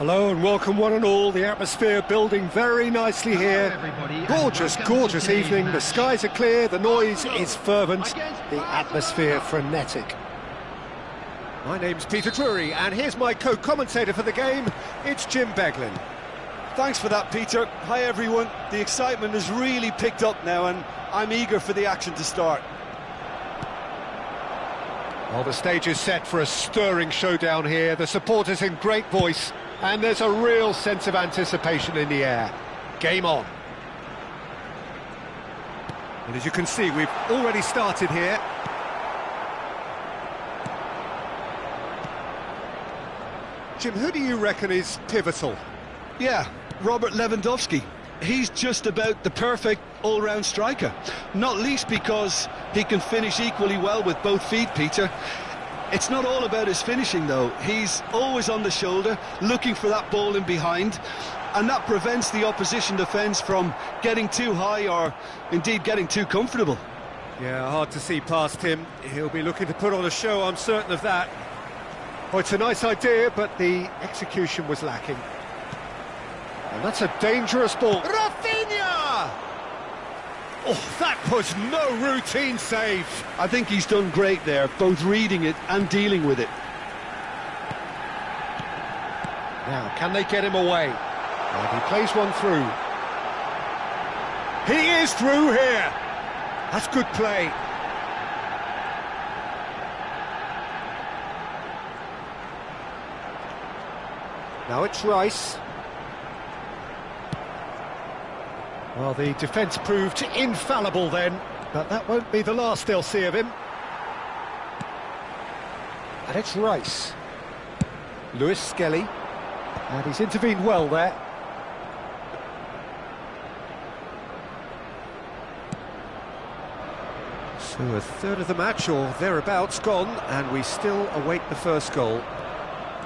Hello and welcome one and all. The atmosphere building very nicely here. Gorgeous, gorgeous evening. The skies are clear, the noise is fervent, the atmosphere frenetic. My name's Peter Drury and here's my co-commentator for the game. It's Jim Beglin. Thanks for that, Peter. Hi everyone. The excitement has really picked up now and I'm eager for the action to start. Well, the stage is set for a stirring showdown here. The supporters in great voice. And there's a real sense of anticipation in the air. Game on. And as you can see, we've already started here. Jim, who do you reckon is pivotal? Yeah, Robert Lewandowski. He's just about the perfect all-round striker. Not least because he can finish equally well with both feet, Peter. It's not all about his finishing, though. He's always on the shoulder, looking for that ball in behind, and that prevents the opposition defence from getting too high or, indeed, getting too comfortable. Yeah, hard to see past him. He'll be looking to put on a show, I'm certain of that. Oh, it's a nice idea, but the execution was lacking. And that's a dangerous ball. Rafinha! Oh, that was no routine save. I think he's done great there, both reading it and dealing with it. Now, can they get him away? And he plays one through. He is through here. That's good play. Now it's Rice. Well, the defence proved infallible then, but that won't be the last they'll see of him. And it's Rice. Lewis Skelly. And he's intervened well there. So a third of the match, or thereabouts, gone, and we still await the first goal.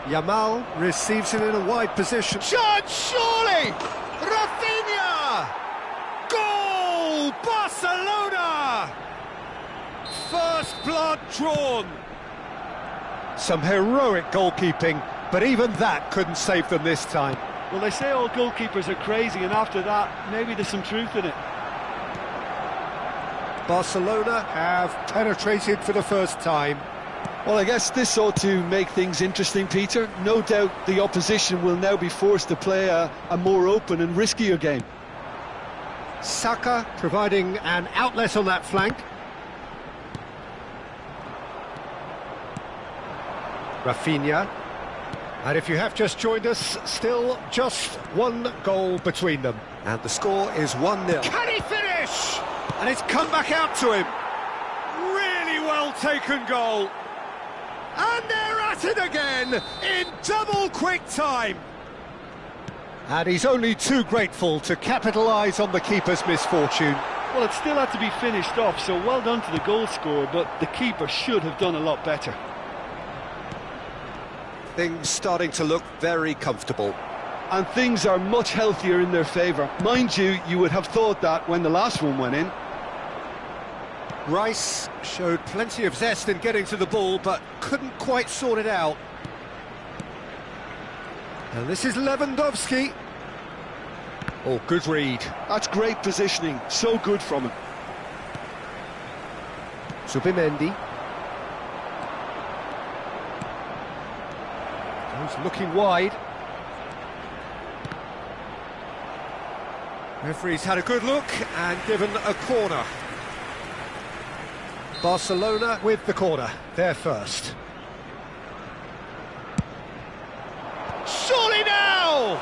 Yamal receives it in a wide position. Shot, surely! Rafinha! Goal! Barcelona! First blood drawn. Some heroic goalkeeping, but even that couldn't save them this time. Well, they say all goalkeepers are crazy, and after that, maybe there's some truth in it. Barcelona have penetrated for the first time. Well, I guess this ought to make things interesting, Peter. No doubt the opposition will now be forced to play a more open and riskier game. Saka providing an outlet on that flank. Rafinha. And if you have just joined us, still just one goal between them. And the score is 1-0. Can he finish? And it's come back out to him. Really well taken goal. And they're at it again in double quick time. And he's only too grateful to capitalise on the keeper's misfortune. Well, it still had to be finished off, so well done to the goal scorer, but the keeper should have done a lot better. Things starting to look very comfortable. And things are much healthier in their favour. Mind you, you would have thought that when the last one went in. Rice showed plenty of zest in getting to the ball, but couldn't quite sort it out. And this is Lewandowski. Oh, good read. That's great positioning, so good from him. Zubimendi. He's looking wide. Referee's had a good look and given a corner. Barcelona with the corner, they're first. Surely now!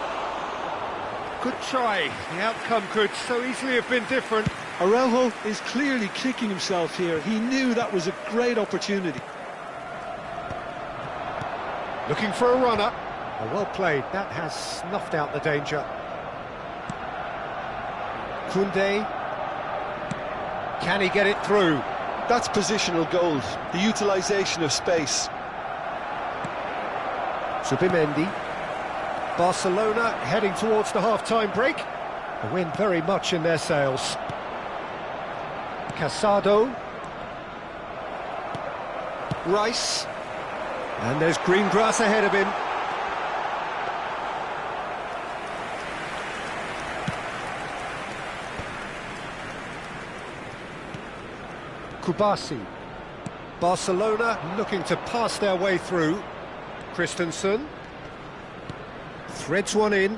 Good try, the outcome could so easily have been different. Araujo is clearly kicking himself here. He knew that was a great opportunity. Looking for a runner. Oh, well played, that has snuffed out the danger. Koundé. Can he get it through? That's positional gold, the utilisation of space. Zubimendi. Barcelona heading towards the half-time break. The wind very much in their sails. Casado. Rice. And there's green grass ahead of him. Kubasi. Barcelona looking to pass their way through. Christensen threads one in.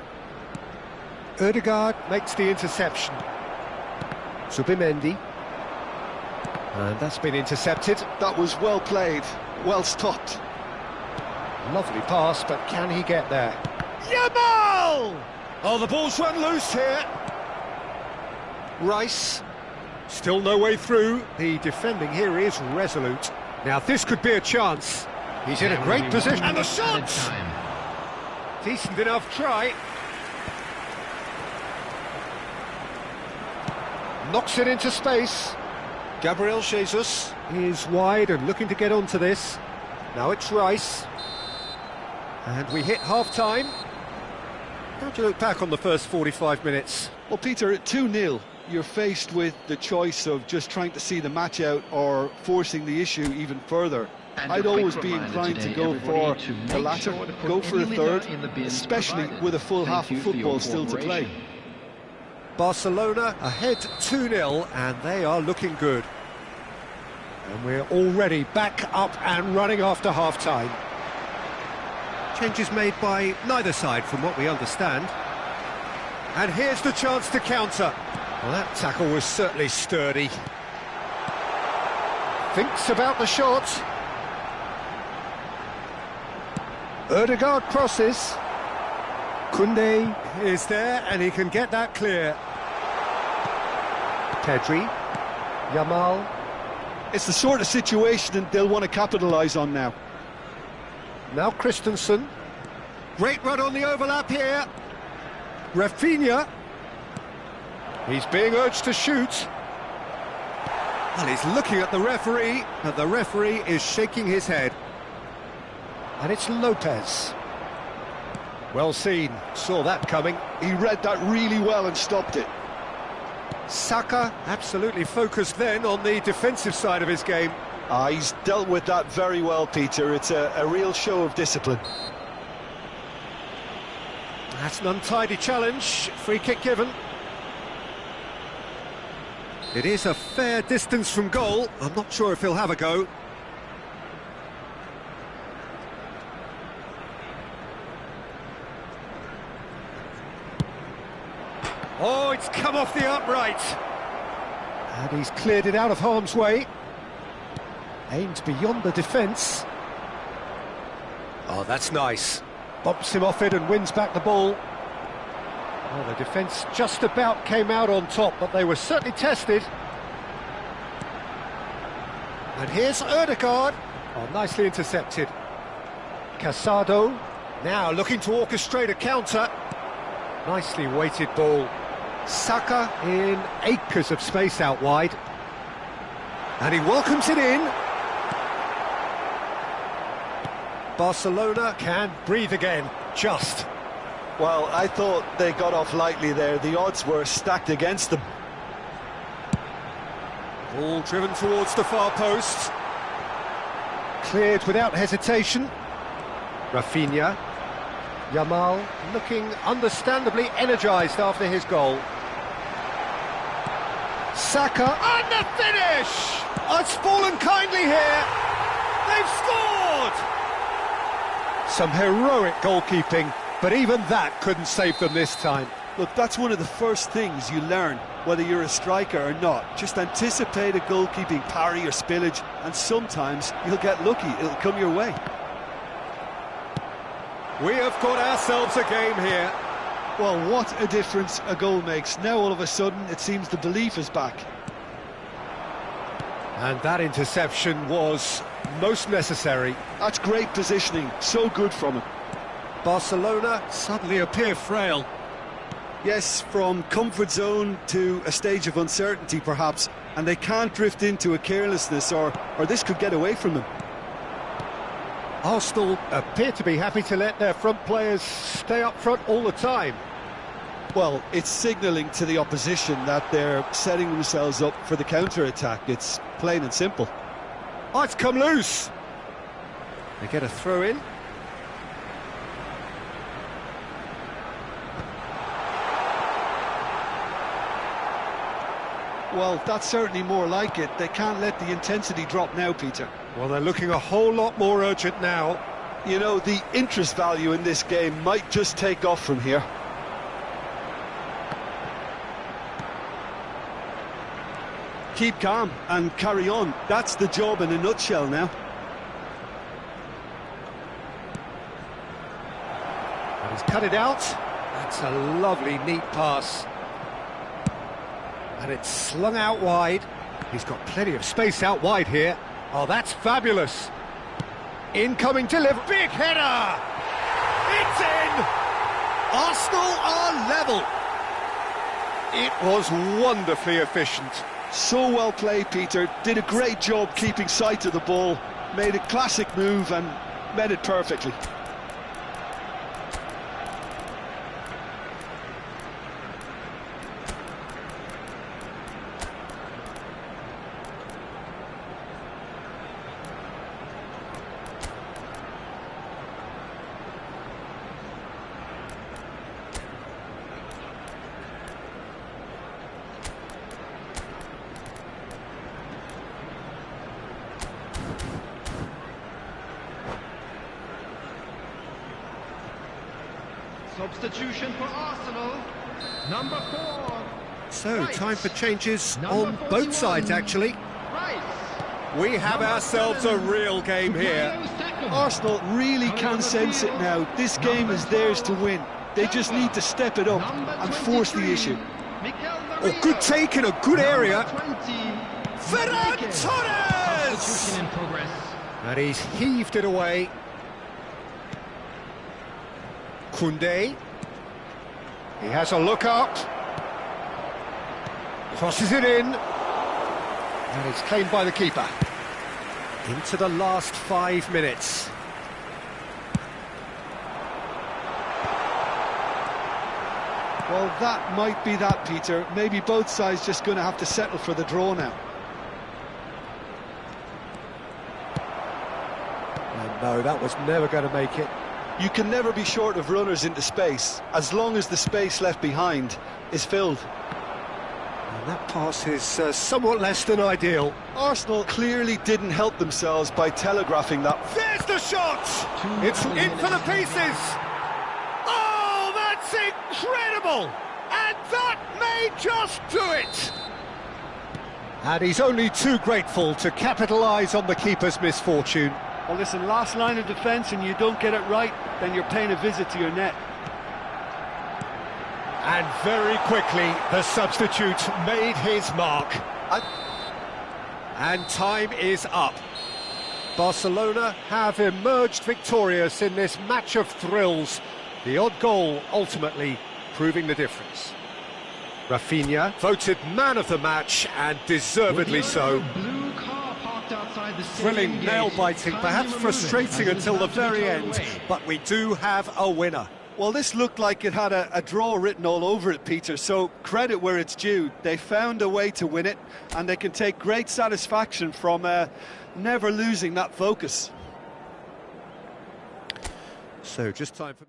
Ødegaard makes the interception. Zubimendi. And that's been intercepted. That was well played, well stopped. Lovely pass, but can he get there? Yamal! Oh, the ball's run loose here. Rice. Still no way through. The defending here is resolute. Now this could be a chance. He's in a great position. And the shot! Decent enough try. Knocks it into space. Gabriel Jesus is wide and looking to get onto this. Now it's Rice. And we hit half-time. How do you look back on the first 45 minutes? Well, Peter, at 2-0, you're faced with the choice of just trying to see the match out or forcing the issue even further. I'd always be inclined to go for the latter, go for a third, especially with a full half of football still to play. Barcelona ahead 2-0 and they are looking good. And we're already back up and running after half-time. Changes made by neither side from what we understand. And here's the chance to counter. Well, that tackle was certainly sturdy. Thinks about the shot. Ødegaard crosses. Koundé is there and he can get that clear. Pedri. Yamal. It's the sort of situation they'll want to capitalise on now. Now Christensen. Great run on the overlap here. Rafinha. He's being urged to shoot. Well, he's looking at the referee, and the referee is shaking his head. And it's Lopez. Well seen, saw that coming. He read that really well and stopped it. Saka absolutely focused then on the defensive side of his game. He's dealt with that very well, Peter. It's a real show of discipline. That's an untidy challenge, free kick given. It is a fair distance from goal. I'm not sure if he'll have a go. Oh, it's come off the upright. And he's cleared it out of harm's way. Aimed beyond the defence. Oh, that's nice. Bumps him off it and wins back the ball. Well, the defence just about came out on top, but they were certainly tested. And here's Ødegaard. Oh, nicely intercepted. Casado, now looking to orchestrate a counter. Nicely weighted ball. Saka in acres of space out wide. And he welcomes it in. Barcelona can breathe again, just. Well, I thought they got off lightly there. The odds were stacked against them. Ball driven towards the far post. Cleared without hesitation. Rafinha. Yamal looking understandably energised after his goal. Saka, and the finish! Oh, it's fallen kindly here. They've scored! Some heroic goalkeeping, but even that couldn't save them this time. Look, that's one of the first things you learn, whether you're a striker or not. Just anticipate a goalkeeping parry or spillage, and sometimes you'll get lucky, it'll come your way. We have got ourselves a game here. Well, what a difference a goal makes. Now all of a sudden it seems the belief is back. And that interception was most necessary. That's great positioning, so good from him. Barcelona suddenly appear frail. Yes, from comfort zone to a stage of uncertainty perhaps, and they can't drift into a carelessness or this could get away from them. Arsenal appear to be happy to let their front players stay up front all the time. Well, it's signalling to the opposition that they're setting themselves up for the counter-attack. It's plain and simple. Oh, it's come loose. They get a throw in. Well, that's certainly more like it. They can't let the intensity drop now, Peter. Well, they're looking a whole lot more urgent now. You know, the interest value in this game might just take off from here. Keep calm and carry on. That's the job in a nutshell now. And he's cut it out. That's a lovely, neat pass. And it's slung out wide. He's got plenty of space out wide here. Oh, that's fabulous. Incoming delivery. Big header! It's in! Arsenal are level. It was wonderfully efficient. So well played, Peter. Did a great job keeping sight of the ball. Made a classic move and met it perfectly. Substitution for Arsenal, number 4. So, Rice. time for changes Number on 41. both sides, actually. Rice. We have Number ourselves 7. a real game here. Arsenal really can sense it now. This game is theirs to win. They just need to step it up and force the issue. Oh, good take in a good area. Ferran Torres! Substitution in progress. And he's heaved it away. Koundé. He has a look up. Crosses it in. And it's claimed by the keeper. Into the last 5 minutes. Well, that might be that, Peter. Maybe both sides just going to have to settle for the draw now. And no, that was never going to make it. You can never be short of runners into space, as long as the space left behind is filled. And that pass is somewhat less than ideal. Arsenal clearly didn't help themselves by telegraphing that. There's the shot! It's in for the pieces! Oh, that's incredible! And that may just do it! And he's only too grateful to capitalise on the keeper's misfortune. Well, listen, last line of defence and you don't get it right, then you're paying a visit to your net. And very quickly, the substitute made his mark. And time is up. Barcelona have emerged victorious in this match of thrills. The odd goal ultimately proving the difference. Rafinha voted man of the match, and deservedly so. Thrilling, nail-biting, perhaps frustrating until the very end, but we do have a winner. Well, this looked like it had a draw written all over it, Peter, so credit where it's due. They found a way to win it, and they can take great satisfaction from never losing that focus. So, just time for...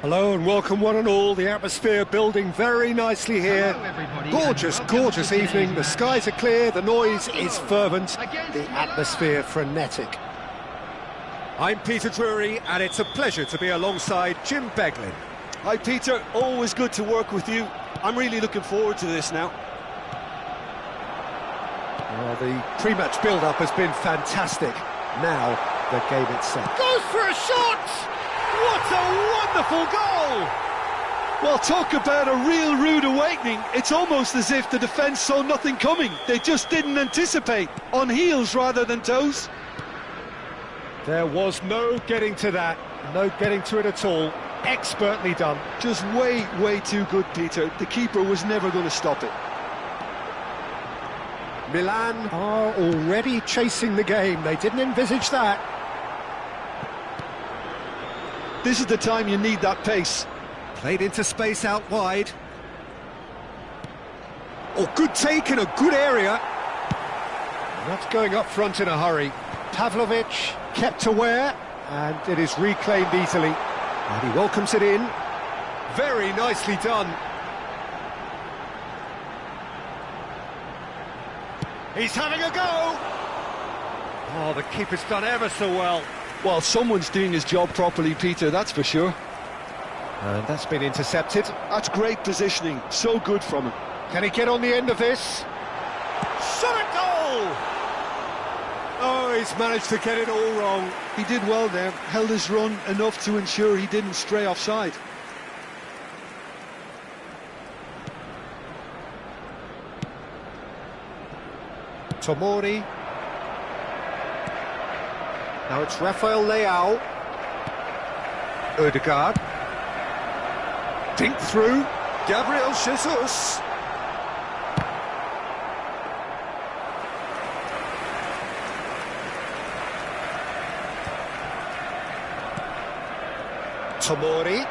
Hello and welcome one and all. The atmosphere building very nicely here. Hello, everybody, Gorgeous, and welcome gorgeous to today's evening. The match. skies are clear, the noise is fervent, Against the atmosphere frenetic. I'm Peter Drury and it's a pleasure to be alongside Jim Beglin. Hi Peter, always good to work with you. I'm really looking forward to this now. Well, the pre-match build-up has been fantastic. Now, the game itself. Goes for a shot! What a wonderful goal! Well, talk about a real rude awakening. It's almost as if the defence saw nothing coming. They just didn't anticipate. On heels rather than toes. There was no getting to that. No getting to it at all. Expertly done. Just way too good, Peter. The keeper was never going to stop it. Milan are already chasing the game. They didn't envisage that. This is the time you need that pace. Played into space out wide. Oh, good take in a good area. Not going up front in a hurry. Pavlovic kept aware, and it is reclaimed easily. And he welcomes it in. Very nicely done. He's having a go! Oh, the keeper's done ever so well. Well, someone's doing his job properly, Peter, that's for sure. And that's been intercepted. That's great positioning, so good from him. Can he get on the end of this? Shot at goal! Oh, he's managed to get it all wrong. He did well there, held his run enough to ensure he didn't stray offside. Tomori. Now it's Rafael Leao. Odegaard. Dink through. Gabriel Jesus. Tomori.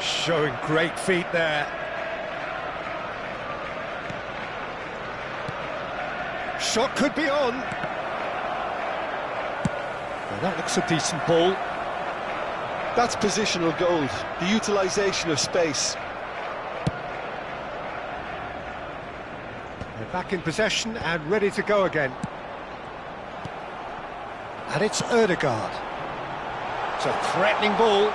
Showing great feet there. Shot could be on. Well, that looks a decent ball. That's positional gold, the utilisation of space. They're back in possession and ready to go again. And it's Odegaard. It's a threatening ball.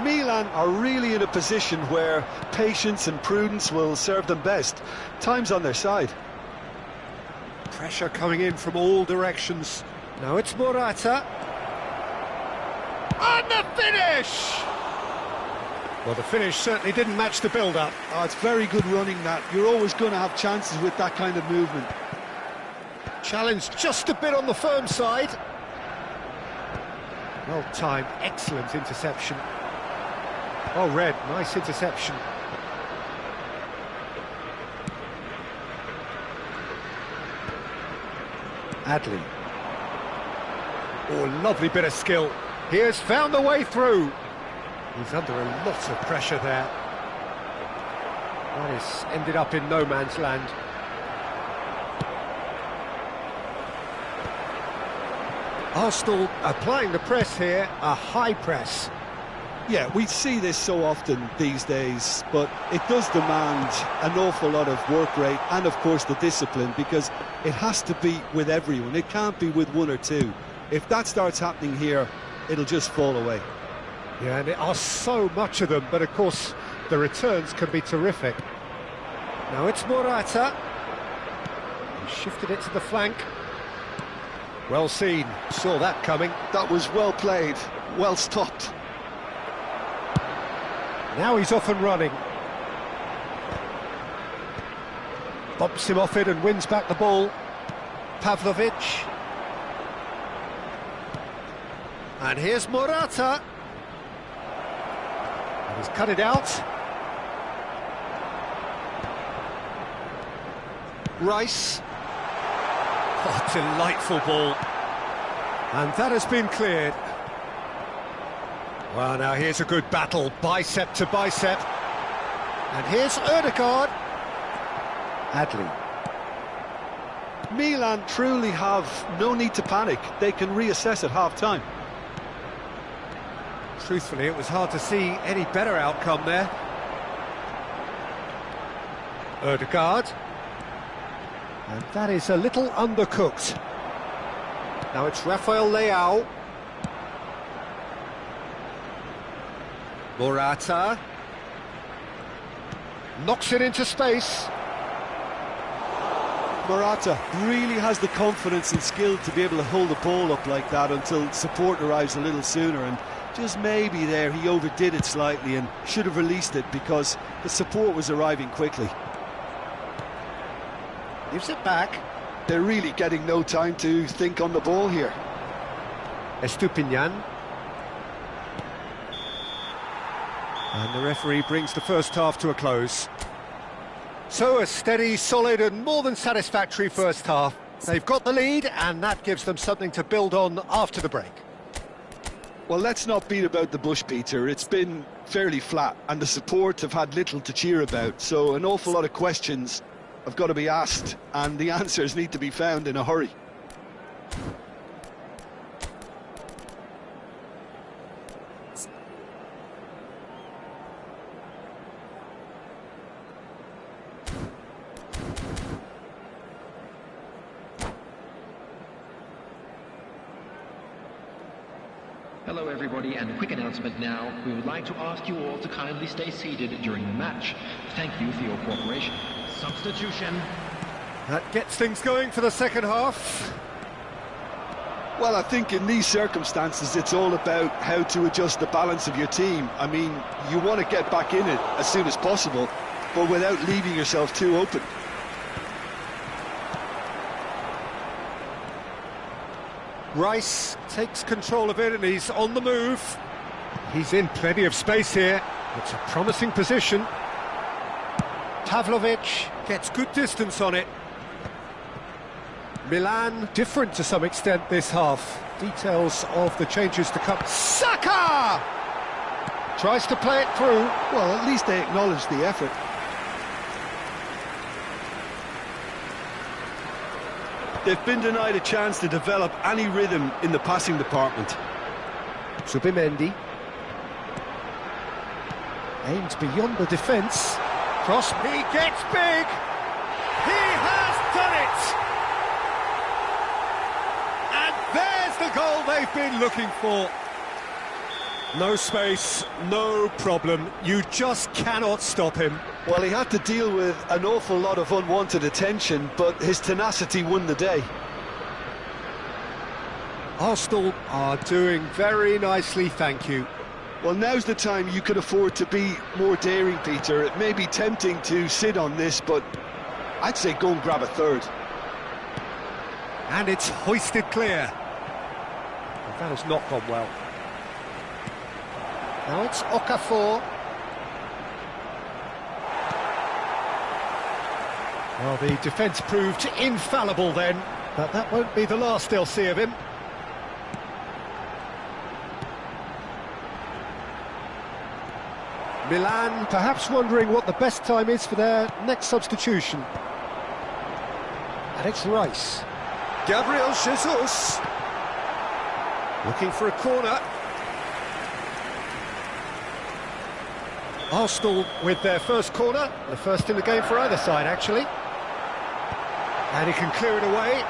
Milan are really in a position where patience and prudence will serve them best. Time's on their side. Pressure coming in from all directions. Now it's Morata. And the finish! Well, the finish certainly didn't match the build-up. Oh, it's very good running, that. You're always going to have chances with that kind of movement. Challenged just a bit on the firm side. Well timed, excellent interception. Oh, Red, nice interception. Aidil. Oh, lovely bit of skill. He has found the way through. He's under a lot of pressure there. That has ended up in no man's land. Arsenal applying the press here, a high press. Yeah, we see this so often these days, but it does demand an awful lot of work rate and, of course, the discipline, because it has to be with everyone. It can't be with one or two. If that starts happening here, it'll just fall away. Yeah, and there are so much of them, but of course the returns can be terrific. Now it's Morata. He shifted it to the flank. Well seen, saw that coming. That was well played, well stopped. Now he's off and running. Bumps him off it and wins back the ball. Pavlovic. And here's Morata. And he's cut it out. Rice. Oh, delightful ball. And that has been cleared. Well, now here's a good battle, bicep to bicep. And here's Odegaard. Aidil. Milan truly have no need to panic. They can reassess at half-time. Truthfully, it was hard to see any better outcome there. Merdeka. And that is a little undercooked. Now it's Rafael Leao. Morata. Knocks it into space. Morata really has the confidence and skill to be able to hold the ball up like that until support arrives a little sooner, and just maybe there he overdid it slightly and should have released it because the support was arriving quickly. Gives it back. They're really getting no time to think on the ball here. Estupinian. And the referee brings the first half to a close. So a steady, solid and more than satisfactory first half. They've got the lead and that gives them something to build on after the break. Well, let's not beat about the bush, Peter. It's been fairly flat and the support have had little to cheer about. So an awful lot of questions have got to be asked and the answers need to be found in a hurry. Hello everybody, and a quick announcement now. We would like to ask you all to kindly stay seated during the match. Thank you for your cooperation. Substitution. That gets things going for the second half. Well, I think in these circumstances it's all about how to adjust the balance of your team. I mean, you want to get back in it as soon as possible, but without leaving yourself too open. Rice takes control of it and he's on the move. He's in plenty of space here. It's a promising position. Pavlovic gets good distance on it. Milan different to some extent this half. Details of the changes to come. Saka! Tries to play it through. Well, at least they acknowledge the effort. They've been denied a chance to develop any rhythm in the passing department. Subimendi. Aims beyond the defence. Cross. He gets big! He has done it! And there's the goal they've been looking for. No space, no problem. You just cannot stop him. Well, he had to deal with an awful lot of unwanted attention, but his tenacity won the day. Arsenal are doing very nicely, thank you. Well, now's the time you could afford to be more daring, Peter. It may be tempting to sit on this, but I'd say go and grab a third. And it's hoisted clear. That has not gone well. Now it's Okafor. Well, the defence proved infallible then, but that won't be the last they'll see of him. Milan perhaps wondering what the best time is for their next substitution. And it's Rice. Gabriel Jesus. Looking for a corner. Arsenal with their first corner, the first in the game for either side actually. And he can clear it away.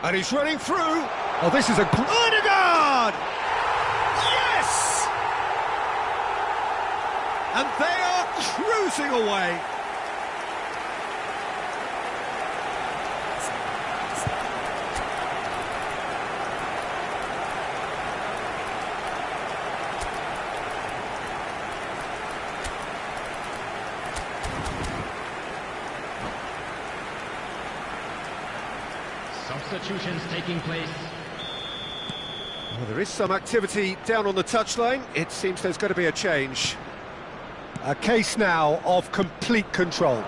And he's running through. Oh, this is a... Odegaard! Yes! And they are cruising away. Substitutions taking place. Well, there is some activity down on the touchline. It seems there's going to be a change. A case now of complete control.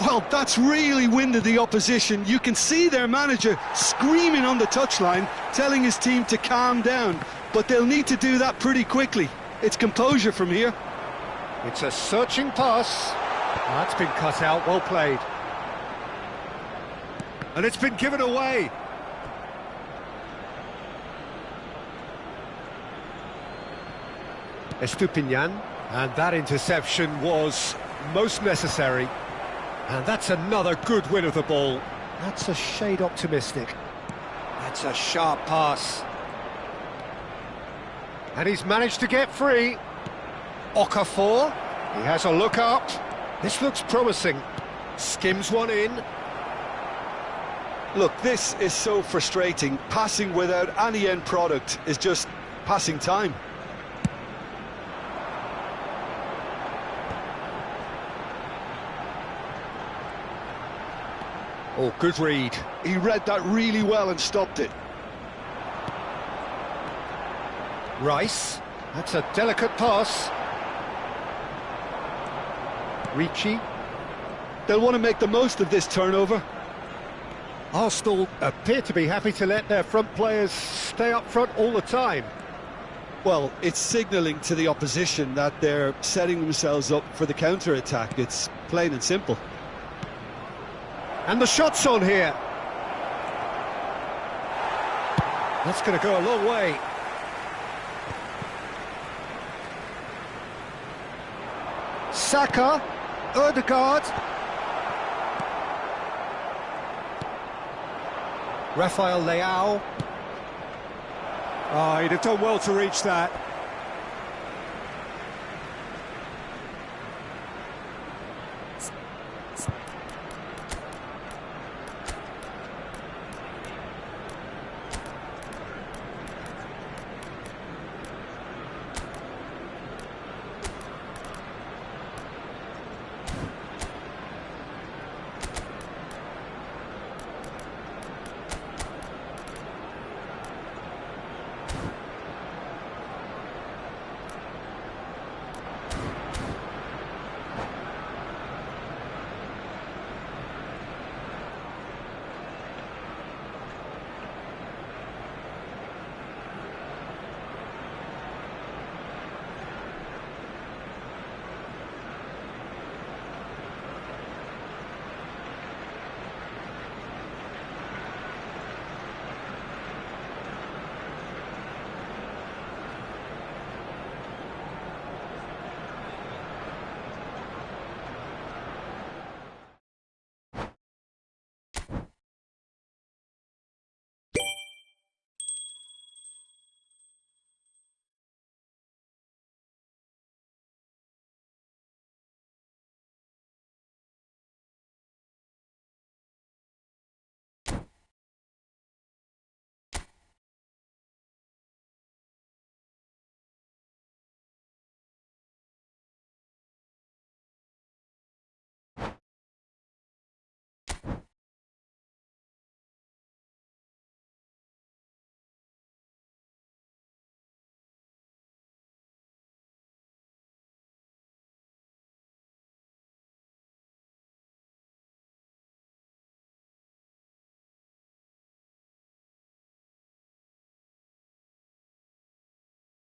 Well, that's really winded the opposition. You can see their manager screaming on the touchline, telling his team to calm down. But they'll need to do that pretty quickly. It's composure from here. It's a searching pass. That's been cut out, well played. And it's been given away. Estupinian, and that interception was most necessary. And that's another good win of the ball. That's a shade optimistic. That's a sharp pass. And he's managed to get free. Okafor, he has a look up. This looks promising. Skims one in. Look, this is so frustrating. Passing without any end product is just passing time. Oh, good read. He read that really well and stopped it. Rice, that's a delicate pass. Ricci. They'll want to make the most of this turnover. Arsenal appear to be happy to let their front players stay up front all the time. Well, it's signalling to the opposition that they're setting themselves up for the counter-attack. It's plain and simple. And the shot's on here. That's going to go a long way. Saka, Odegaard. Rafael Leao. Oh, he'd have done well to reach that.